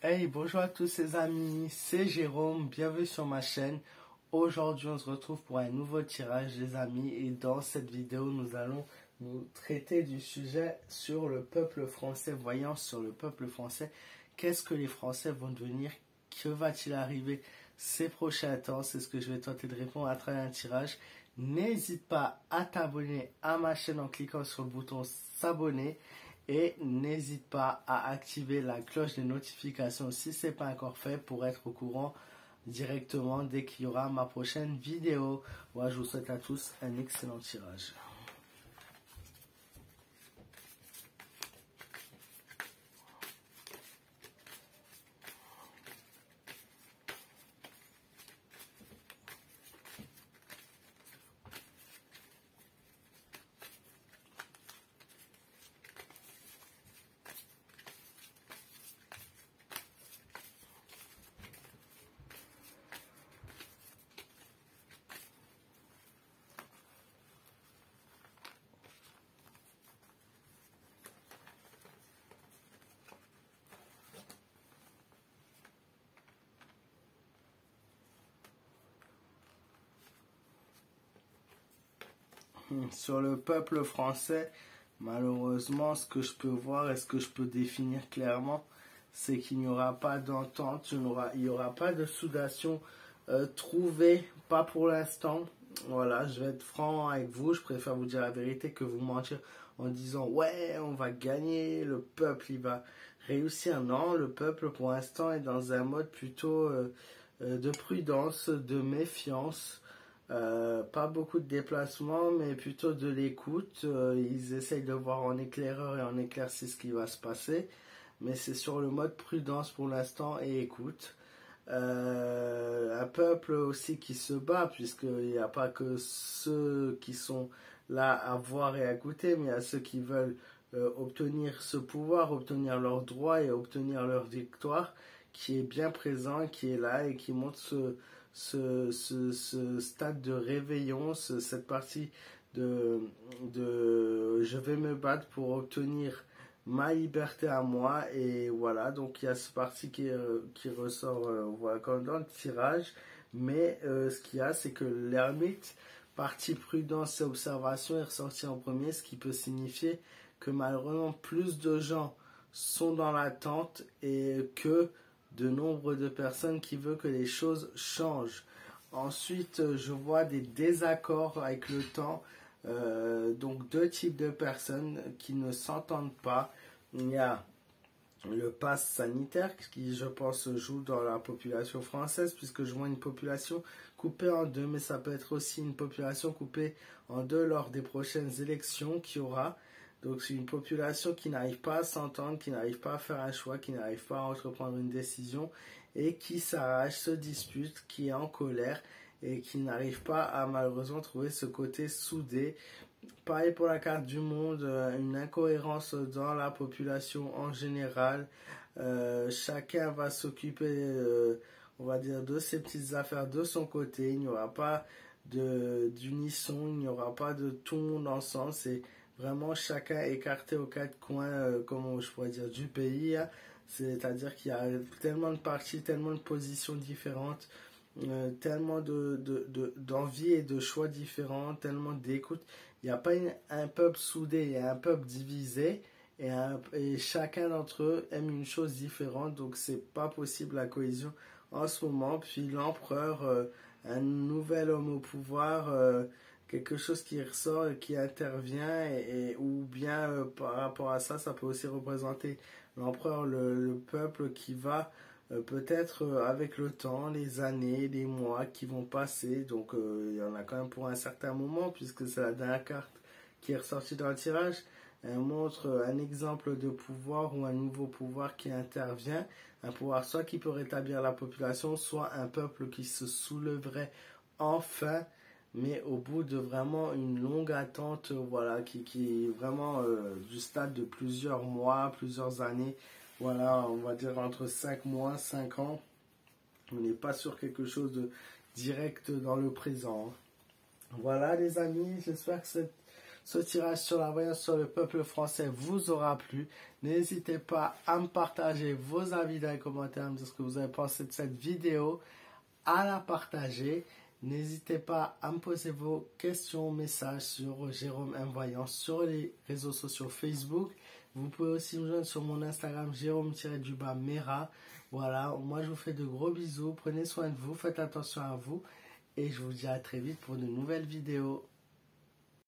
Hey, bonjour à tous les amis, c'est Jérôme, bienvenue sur ma chaîne. Aujourd'hui, on se retrouve pour un nouveau tirage, les amis, et dans cette vidéo, nous allons nous traiter du sujet sur le peuple français. Voyons sur le peuple français, qu'est-ce que les Français vont devenir, que va-t-il arriver ces prochains temps? C'est ce que je vais tenter de répondre à travers un tirage. N'hésite pas à t'abonner à ma chaîne en cliquant sur le bouton s'abonner. Et n'hésite pas à activer la cloche des notifications si ce n'est pas encore fait pour être au courant directement dès qu'il y aura ma prochaine vidéo. Moi, je vous souhaite à tous un excellent tirage. Sur le peuple français, malheureusement, ce que je peux voir et ce que je peux définir clairement, c'est qu'il n'y aura pas d'entente, il n'y aura pas de soudation trouvée, pas pour l'instant. Voilà, je vais être franc avec vous, je préfère vous dire la vérité que vous mentir en disant ouais, on va gagner, le peuple il va réussir. Non, le peuple pour l'instant est dans un mode plutôt de prudence, de méfiance. Pas beaucoup de déplacements, mais plutôt de l'écoute. Ils essayent de voir en éclaireur et en éclairci ce qui va se passer. Mais c'est sur le mode prudence pour l'instant et écoute. Un peuple aussi qui se bat, puisqu'il n'y a pas que ceux qui sont là à voir et à goûter, mais il y a ceux qui veulent obtenir ce pouvoir, obtenir leurs droits et obtenir leur victoire, qui est bien présent, qui est là et qui montre ce stade de réveillon, cette partie de je vais me battre pour obtenir ma liberté à moi. Et voilà, donc il y a ce parti qui ressort voilà, comme dans le tirage. Mais ce qu'il y a, c'est que l'ermite, partie prudence et observation, est ressorti en premier, ce qui peut signifier que malheureusement plus de gens sont dans l'attente et que de nombre de personnes qui veulent que les choses changent. Ensuite, je vois des désaccords avec le temps. Donc deux types de personnes qui ne s'entendent pas. Il y a le pass sanitaire qui, je pense, joue dans la population française, puisque je vois une population coupée en deux, mais ça peut être aussi une population coupée en deux lors des prochaines élections qu'il y aura. Donc c'est une population qui n'arrive pas à s'entendre, qui n'arrive pas à faire un choix, qui n'arrive pas à entreprendre une décision et qui s'arrache, se dispute, qui est en colère et qui n'arrive pas à malheureusement trouver ce côté soudé. Pareil pour la carte du monde, une incohérence dans la population en général. Chacun va s'occuper, on va dire, de ses petites affaires de son côté. Il n'y aura pas d'unisson, il n'y aura pas de tout le monde ensemble. C'est vraiment chacun écarté aux quatre coins, comme je pourrais dire, du pays. C'est-à-dire qu'il y a tellement de partis, tellement de positions différentes, tellement d'envie et de choix différents, tellement d'écoute. Il n'y a pas un peuple soudé, il y a un peuple divisé et chacun d'entre eux aime une chose différente, donc c'est pas possible la cohésion en ce moment. Puis l'empereur, un nouvel homme au pouvoir, quelque chose qui ressort et qui intervient, ou bien par rapport à ça, ça peut aussi représenter l'empereur, le peuple qui va peut-être avec le temps, les années, les mois qui vont passer. Donc il y en a quand même pour un certain moment, puisque c'est la dernière carte qui est ressortie dans le tirage. Elle montre un exemple de pouvoir ou un nouveau pouvoir qui intervient. Un pouvoir soit qui peut rétablir la population, soit un peuple qui se soulèverait enfin, mais au bout de vraiment une longue attente, voilà, qui est vraiment du stade de plusieurs mois, plusieurs années. Voilà, on va dire entre 5 mois, 5 ans. On n'est pas sur quelque chose de direct dans le présent. Voilà les amis, j'espère que ce tirage sur la voyance sur le peuple français vous aura plu. N'hésitez pas à me partager vos avis dans les commentaires, à me dire ce que vous avez pensé de cette vidéo, à la partager. N'hésitez pas à me poser vos questions, messages sur Jérôme M Voyance sur les réseaux sociaux Facebook. Vous pouvez aussi me joindre sur mon Instagram Jérôme-Mera. Voilà, moi je vous fais de gros bisous. Prenez soin de vous, faites attention à vous. Et je vous dis à très vite pour de nouvelles vidéos.